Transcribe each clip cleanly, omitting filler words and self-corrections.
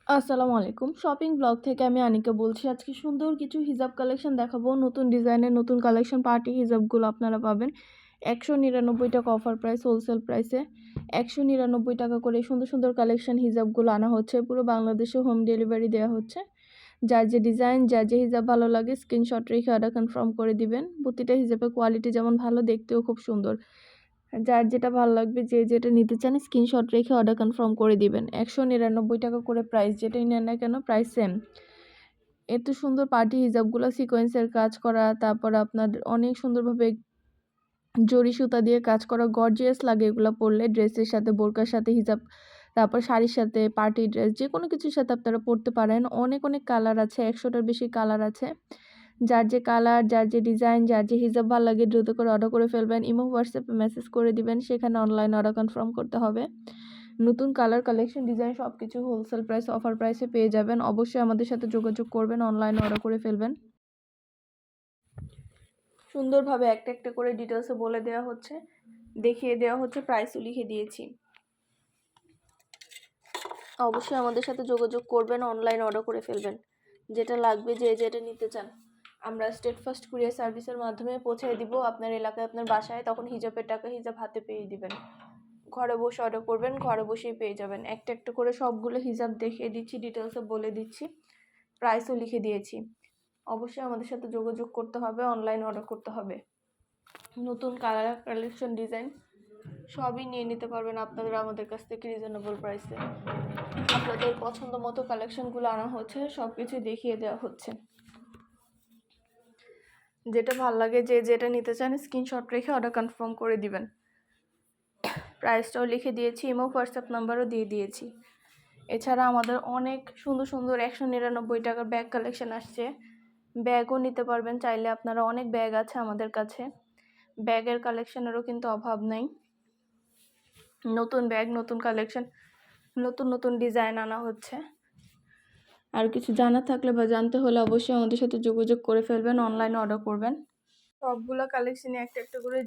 আসসালামু আলাইকুম। Shopping blog থেকে আমি আনিকা বলছি। আজকে সুন্দর কিছু হিজাব কালেকশন দেখাবো। নতুন ডিজাইনের নতুন কালেকশন পার্টি হিজাবগুলো আপনারা পাবেন ১৯৯ টাকা অফার প্রাইস, হোলসেল প্রাইসে ১৯৯ টাকা করে সুন্দর সুন্দর কালেকশন হিজাবগুলো আনা হচ্ছে। পুরো বাংলাদেশে হোম ডেলিভারি দেওয়া হচ্ছে। যার যে ডিজাইন, যার যে হিজাব ভালো লাগে স্ক্রিনশট রেখে অর্ডার কনফার্ম করে দিবেন। প্রতিটা হিজাবের কোয়ালিটি যেমন ভালো, দেখতেও খুব সুন্দর। যার যেটা ভালো লাগবে, যে যেটা নিতে চান স্ক্রিনশট রেখে অর্ডার কনফার্ম করে দিবেন। ১৯৯ টাকা করে প্রাইস, যেটাই নেন না কেন প্রাইস সেম। এত সুন্দর পার্টি হিজাবগুলো সিকোয়েন্সের কাজ করা, তারপর আপনার অনেক সুন্দরভাবে জরি সুতা দিয়ে কাজ করা, গর্জিয়াস লাগে এগুলো পরলে। ড্রেসের সাথে, বোরকার সাথে হিজাব, তারপর শাড়ির সাথে, পার্টি ড্রেস, যে কোনো কিছুর সাথে আপনারা পরতে পারেন। অনেক অনেক কালার আছে, ১০০টার বেশি কালার আছে। যার যে কালার, যার যে ডিজাইন, যার যে হিজাব ভালো লাগে দ্রুত করে অর্ডার করে ফেলবেন। ইমো হোয়াটসঅ্যাপে মেসেজ করে দিবেন, সেখানে অনলাইন অর্ডার কনফার্ম করতে হবে। নতুন কালার, কালেকশন, ডিজাইন সব কিছু হোলসেল প্রাইস, অফার প্রাইসে পেয়ে যাবেন। অবশ্যই আমাদের সাথে যোগাযোগ করবেন, অনলাইন অর্ডার করে ফেলবেন। সুন্দরভাবে একটা একটা করে ডিটেলসে বলে দেওয়া হচ্ছে, দেখিয়ে দেওয়া হচ্ছে, প্রাইসও লিখে দিয়েছি। অবশ্যই আমাদের সাথে যোগাযোগ করবেন, অনলাইন অর্ডার করে ফেলবেন। যেটা লাগবে, যে যেটা নিতে চান, আমরা স্টেট ফার্স্ট কুরিয়ার সার্ভিসের মাধ্যমে পৌঁছে দিব আপনার এলাকায়, আপনার বাসায়। তখন হিজাবের টাকা হিজাব হাতে পেয়ে দিবেন। ঘরে বসে অর্ডার করবেন, ঘরে বসেই পেয়ে যাবেন। একটা একটা করে সবগুলো হিজাব দেখিয়ে দিচ্ছি, ডিটেলসে বলে দিচ্ছি, প্রাইসও লিখে দিয়েছি। অবশ্যই আমাদের সাথে যোগাযোগ করতে হবে, অনলাইন অর্ডার করতে হবে। নতুন কালার, কালেকশন, ডিজাইন সবই নিয়ে নিতে পারবেন আপনারা আমাদের কাছ থেকে রিজনেবল প্রাইসে। আপনাদের পছন্দ মতো কালেকশনগুলো আনা হচ্ছে, সব কিছু দেখিয়ে দেওয়া হচ্ছে। যেটা ভাল লাগে, যে যেটা নিতে চান স্ক্রিনশট রেখে অর্ডার কনফার্ম করে দিবেন। প্রাইসটাও লিখে দিয়েছি, ইমো হোয়াটসঅ্যাপ নাম্বারও দিয়ে দিয়েছি। এছাড়া আমাদের অনেক সুন্দর সুন্দর ১৯৯ টাকার ব্যাগ কালেকশন আসছে। ব্যাগও নিতে পারবেন চাইলে আপনারা, অনেক ব্যাগ আছে আমাদের কাছে। ব্যাগের কালেকশনেরও কিন্তু অভাব নেই। নতুন ব্যাগ, নতুন কালেকশন, নতুন নতুন ডিজাইন আনা হচ্ছে। আর কিছু জানা থাকলে বা জানতে হলে অবশ্যই আমাদের সাথে যোগাযোগ করে ফেলবেন, অনলাইনে অর্ডার করবেন। সবগুলো কালেকশনে একটা একটা করে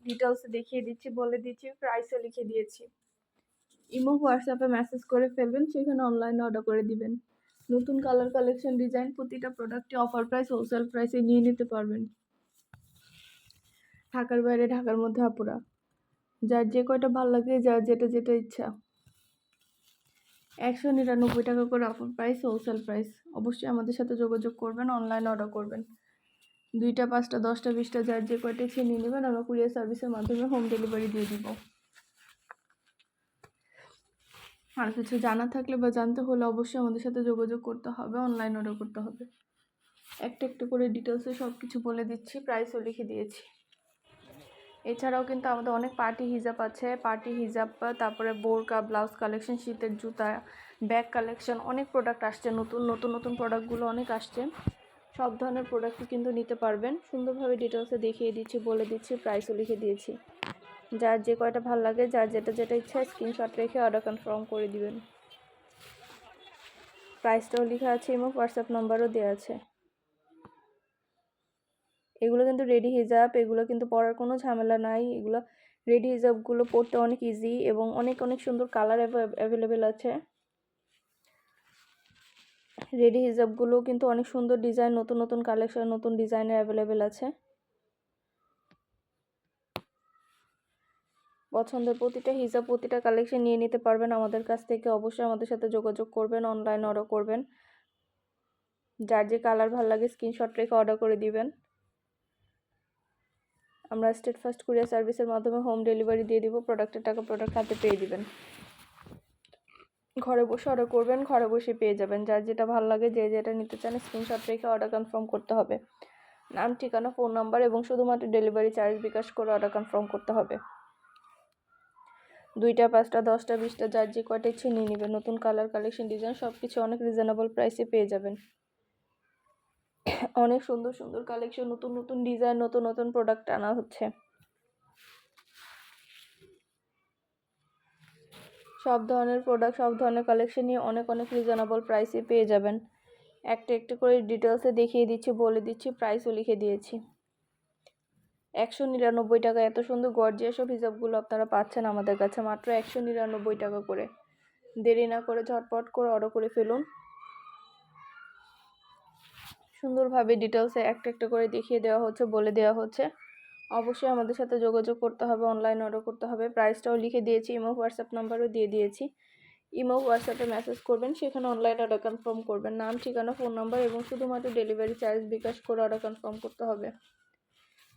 ডিটেলস দেখিয়ে দিচ্ছি, বলে দিচ্ছি, প্রাইসও লিখে দিয়েছি। ইমো হোয়াটসঅ্যাপে মেসেজ করে ফেলবেন, সেখানে অনলাইনে অর্ডার করে দিবেন। নতুন কালার, কালেকশন, ডিজাইন প্রতিটা প্রোডাক্টে অফার প্রাইস, হোলসেল প্রাইসে নিয়ে নিতে পারবেন। ঢাকার বাইরে, ঢাকার মধ্যে আপুরা, যার যে কয়টা ভালো লাগে, যার যেটা যেটা ইচ্ছা। ১৯৯ টাকা করে অফার প্রাইস, হোলসেল প্রাইস। অবশ্যই আমাদের সাথে যোগাযোগ করবেন, অনলাইন অর্ডার করবেন। 2টা, 5টা, 10টা, 20টা, যার যে কয়টা ইচ্ছে নিয়ে নেবেন। আমরা কুরিয়ার সার্ভিসের মাধ্যমে হোম ডেলিভারি দিয়ে দিব। আর কিছু জানা থাকলে বা জানতে হলে অবশ্যই আমাদের সাথে যোগাযোগ করতে হবে, অনলাইন অর্ডার করতে হবে। একটা একটা করে ডিটেলসে সব কিছু বলে দিচ্ছি, প্রাইসও লিখে দিয়েছি। এছাড়াও কিন্তু আমাদের অনেক পার্টি হিজাব আছে, পার্টি হিজাব, তারপরে বোরকা, ব্লাউজ কালেকশন, শীতের জুতা, ব্যাগ কালেকশন, অনেক প্রোডাক্ট আসছে। নতুন নতুন নতুন প্রোডাক্টগুলো অনেক আসছে। সব ধরনের প্রোডাক্টই কিন্তু নিতে পারবেন। সুন্দরভাবে ডিটেলসে দেখিয়ে দিচ্ছি, বলে দিচ্ছি, প্রাইসও লিখে দিয়েছি। যার যে কয়টা ভালো লাগে, যার যেটা যেটা ইচ্ছা স্ক্রিনশট রেখে অর্ডার কনফার্ম করে দিবেন। প্রাইসটাও লেখা আছে, এবং হোয়াটসঅ্যাপ নাম্বারও দেওয়া আছে। এগুলো কিন্তু রেডি হিজাব, এগুলো কিন্তু পরার কোনো ঝামেলা নাই। এগুলো রেডি হিজাবগুলো পরতে অনেক ইজি, এবং অনেক অনেক সুন্দর কালার অ্যাভেলেবেল আছে। রেডি হিজাবগুলো কিন্তু অনেক সুন্দর ডিজাইন, নতুন নতুন কালেকশন, নতুন ডিজাইনের অ্যাভেলেবেল আছে। পছন্দের প্রতিটা হিজাব, প্রতিটা কালেকশন নিয়ে নিতে পারবেন আমাদের কাছ থেকে। অবশ্যই আমাদের সাথে যোগাযোগ করবেন, অনলাইন অর্ডার করবেন। যার যে কালার ভালো লাগে স্ক্রিনশট রেখে অর্ডার করে দিবেন। আমরা স্টেট ফার্স্ট কুরিয়ার সার্ভিসের মাধ্যমে হোম ডেলিভারি দিয়ে দিব। প্রোডাক্টের টাকা প্রোডাক্ট হাতে পেয়ে দিবেন। ঘরে বসে অর্ডার করবেন, ঘরে বসে পেয়ে যাবেন। যার যেটা ভালো লাগে, যে যেটা নিতে চান স্ক্রিনশট রেখে অর্ডার কনফার্ম করতে হবে। নাম, ঠিকানা, ফোন নাম্বার এবং শুধুমাত্র ডেলিভারি চার্জ বিকাশ করে অর্ডার কনফার্ম করতে হবে। 2টা, 5টা, 10টা, 20টা, যার যে কয়টা ইচ্ছে নিয়ে নেবেন। নতুন কালার, কালেকশন, ডিজাইন সব কিছু অনেক রিজনেবল প্রাইসে পেয়ে যাবেন। অনেক সুন্দর সুন্দর কালেকশন, নতুন নতুন ডিজাইন, নতুন নতুন প্রোডাক্ট আনা হচ্ছে। সব ধরনের প্রোডাক্ট, সব ধরনের কালেকশন নিয়ে অনেক অনেক রিজনেবল প্রাইসে পেয়ে যাবেন। একটা একটা করে ডিটেলসে দেখিয়ে দিচ্ছি, বলে দিচ্ছি, প্রাইসও লিখে দিয়েছি। ১৯৯ টাকা এত সুন্দর গর্জিয়াস সব হিজাবগুলো আপনারা পাচ্ছেন আমাদের কাছে মাত্র ১৯৯ টাকা করে। দেরি না করে ঝটপট করে অর্ডার করে ফেলুন। সুন্দরভাবে ডিটেলসে একটা একটা করে দেখিয়ে দেওয়া হচ্ছে, বলে দেওয়া হচ্ছে। অবশ্যই আমাদের সাথে যোগাযোগ করতে হবে, অনলাইন অর্ডার করতে হবে। প্রাইসটাও লিখে দিয়েছি, ইমো হোয়াটসঅ্যাপ নাম্বারও দিয়ে দিয়েছি। ইমো হোয়াটসঅ্যাপে মেসেজ করবেন, সেখানে অনলাইন অর্ডার কনফার্ম করবেন। নাম, ঠিকানা, ফোন নাম্বার এবং শুধুমাত্র ডেলিভারি চার্জ বিকাশ করে অর্ডার কনফার্ম করতে হবে।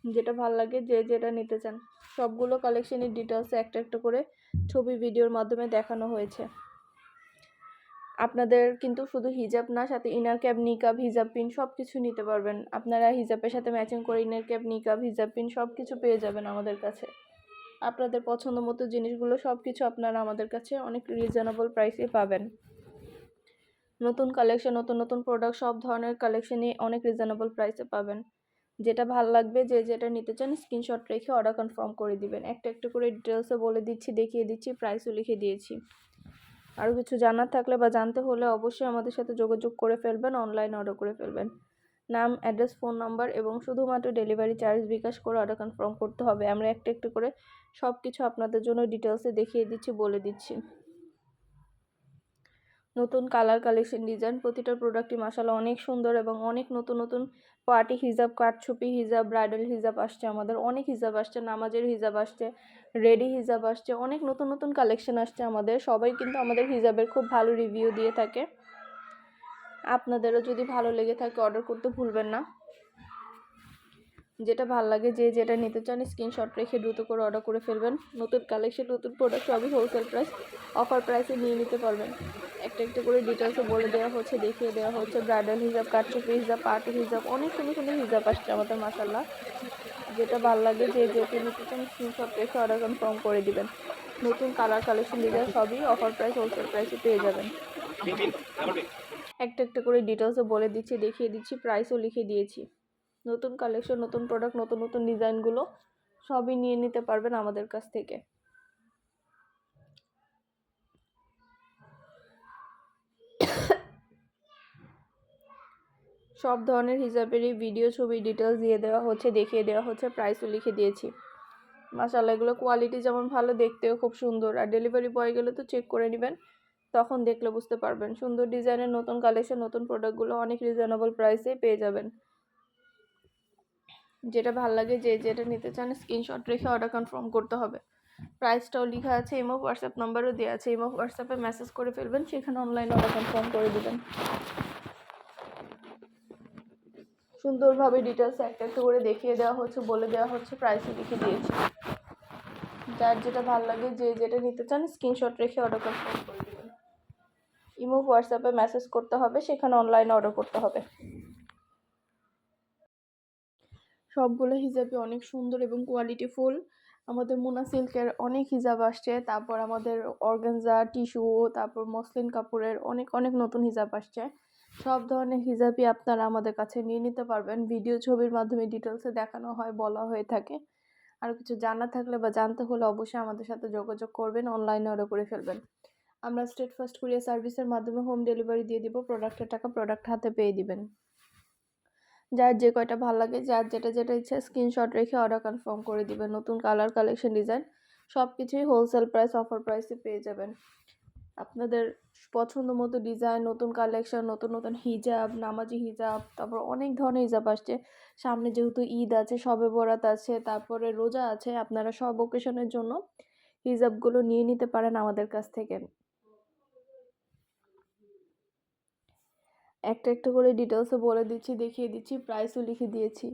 যেটা ভালো লাগে, যে যেটা নিতে চান, সবগুলো কালেকশনের ডিটেলসে একটা একটা করে ছবি ভিডিওর মাধ্যমে দেখানো হয়েছে। আপনাদের কিন্তু শুধু হিজাব না, সাথে ইনার ক্যাপ, নিকাব, হিজাব পিন সব কিছু নিতে পারবেন। আপনারা হিজাবের সাথে ম্যাচিং করে ইনার ক্যাপ, নিকাব, হিজাব পিন সব কিছু পেয়ে যাবেন আমাদের কাছে। আপনাদের পছন্দ মতো জিনিসগুলো সব কিছু আপনারা আমাদের কাছে অনেক রিজনেবল প্রাইসে পাবেন। নতুন কালেকশন, নতুন নতুন প্রোডাক্ট, সব ধরনের কালেকশনই অনেক রিজনেবল প্রাইসে পাবেন। যেটা ভালো লাগবে, যে যেটা নিতে চান স্ক্রিনশট রেখে অর্ডার কনফার্ম করে দিবেন। একটা একটা করে ডিটেলসে বলে দিচ্ছি, দেখিয়ে দিচ্ছি, প্রাইসও লিখে দিয়েছি। আরও কিছু জানার থাকলে বা জানতে হলে অবশ্যই আমাদের সাথে যোগাযোগ করে ফেলবেন, অনলাইন অর্ডার করে ফেলবেন। নাম, অ্যাড্রেস, ফোন নাম্বার এবং শুধুমাত্র ডেলিভারি চার্জ বিকাশ করে অর্ডার কনফার্ম করতে হবে। আমরা একটা একটা করে সব কিছু আপনাদের জন্য ডিটেলসে দেখিয়ে দিচ্ছি, বলে দিচ্ছি। নতুন কালার, কালেকশন, ডিজাইন, প্রতিটা প্রোডাক্টই মাশাআল্লাহ অনেক সুন্দর এবং অনেক নতুন নতুন পার্টি হিজাব, কাঠছুপি হিজাব, ব্রাইডাল হিজাব আসছে আমাদের, অনেক হিজাব আসছে, নামাজের হিজাব আসছে, রেডি হিজাব আসছে, অনেক নতুন নতুন কালেকশন আসছে আমাদের। সবাই কিন্তু আমাদের হিজাবের খুব ভালো রিভিউ দিয়ে থাকে। আপনাদেরও যদি ভালো লেগে থাকে অর্ডার করতে ভুলবেন না। যেটা ভালো লাগে, যে যেটা নিতে চান স্ক্রিনশট রেখে দ্রুত করে অর্ডার করে ফেলবেন। নতুন কালেকশন, নতুন প্রোডাক্ট সবই হোলসেল প্রাইস, অফার প্রাইসে নিয়ে নিতে পারবেন। একটা একটা করে ডিটেলসে বলে দেওয়া হচ্ছে, দেখিয়ে দেওয়া হচ্ছে। ব্রাইডাল হিজাব, কাঠচুপি হিজাব, পার্টি হিজাব, অনেক সুন্দর সুন্দর হিজাব আসছে আমাদের মাশাআল্লাহ। যেটা ভালো লাগে, যে যেটা নিতে চান স্ক্রিনশট রেখে অর্ডার কনফার্ম করে দিবেন। নতুন কালার, কালেকশন, ডিজাইন সবই অফার প্রাইস, হোলসেল প্রাইসে পেয়ে যাবেন। একটা একটা করে ডিটেলসে বলে দিচ্ছি, দেখিয়ে দিচ্ছি, প্রাইসও লিখে দিয়েছি। নতুন কালেকশন, নতুন প্রোডাক্ট, নতুন নতুন ডিজাইনগুলো সবই নিয়ে নিতে পারবেন আমাদের কাছ থেকে। সব ধরনের হিজাবেরই ভিডিও, ছবি, ডিটেলস দিয়ে দেওয়া হচ্ছে, দেখিয়ে দেওয়া হচ্ছে, প্রাইসও লিখে দিয়েছি। মাশাআল্লাহ, এগুলো কোয়ালিটি যেমন ভালো, দেখতেও খুব সুন্দর। আর ডেলিভারি বয় গেলে তো চেক করে নেবেন, তখন দেখলে বুঝতে পারবেন। সুন্দর ডিজাইনের নতুন কালেকশন, নতুন প্রোডাক্টগুলো অনেক রিজনেবল প্রাইসে পেয়ে যাবেন। যেটা ভালো লাগে, যে যেটা নিতে চান স্ক্রিনশট রেখে অর্ডার কনফার্ম করতে হবে। প্রাইসটাও লেখা আছে, ইমো হোয়াটসঅ্যাপ নাম্বারও দেওয়া আছে। ইমো হোয়াটসঅ্যাপে মেসেজ করে ফেলবেন, সেখানে অনলাইন অর্ডার কনফার্ম করে দেবেন। সুন্দরভাবে ডিটেলস একটা একটা করে দেখিয়ে দেওয়া হচ্ছে, বলে দেওয়া হচ্ছে, প্রাইসও লিখে দিয়েছি। যার যেটা ভালো লাগে, যে যেটা নিতে চান স্ক্রিনশট রেখে অর্ডার কনফার্ম করে দেবেন। ইমো হোয়াটসঅ্যাপে মেসেজ করতে হবে, সেখানে অনলাইন অর্ডার করতে হবে। সবগুলো হিজাবই অনেক সুন্দর এবং কোয়ালিটিফুল। আমাদের মুনা সিল্কের অনেক হিজাব আসছে, তারপর আমাদের অর্গানজা, টিস্যু, তারপর মসলিন কাপড়ের অনেক অনেক নতুন হিজাব আসছে। সব ধরনের হিজাবই আপনারা আমাদের কাছে নিয়ে নিতে পারবেন। ভিডিও, ছবির মাধ্যমে ডিটেলসে দেখানো হয়, বলা হয়ে থাকে। আর কিছু জানা থাকলে বা জানতে হলে অবশ্যই আমাদের সাথে যোগাযোগ করবেন, অনলাইনে অর্ডার করে ফেলবেন। আমরা স্টেট ফার্স্ট কুরিয়ার সার্ভিসের মাধ্যমে হোম ডেলিভারি দিয়ে দিব। প্রোডাক্টের টাকা প্রোডাক্ট হাতে পেয়ে দিবেন। যার যে কয়টা ভালো লাগে, যার যেটা যেটা ইচ্ছা স্ক্রিনশট রেখে অর্ডার কনফার্ম করে দিবেন। নতুন কালার, কালেকশন, ডিজাইন সব কিছুই হোলসেল প্রাইস, অফার প্রাইসে পেয়ে যাবেন। আপনাদের পছন্দ মতো ডিজাইন, নতুন কালেকশন, নতুন নতুন হিজাব, নামাজি হিজাব, তারপর অনেক ধরনের হিজাব আসছে। সামনে যেহেতু ঈদ আছে, শবে বরাত আছে, তারপরে রোজা আছে, আপনারা সব অকেশনের জন্য হিজাবগুলো নিয়ে নিতে পারেন আমাদের কাছ থেকে। একটা একটা করে ডিটেলসে বলে দিচ্ছি, দেখিয়ে দিচ্ছি, প্রাইসও লিখে দিয়েছি।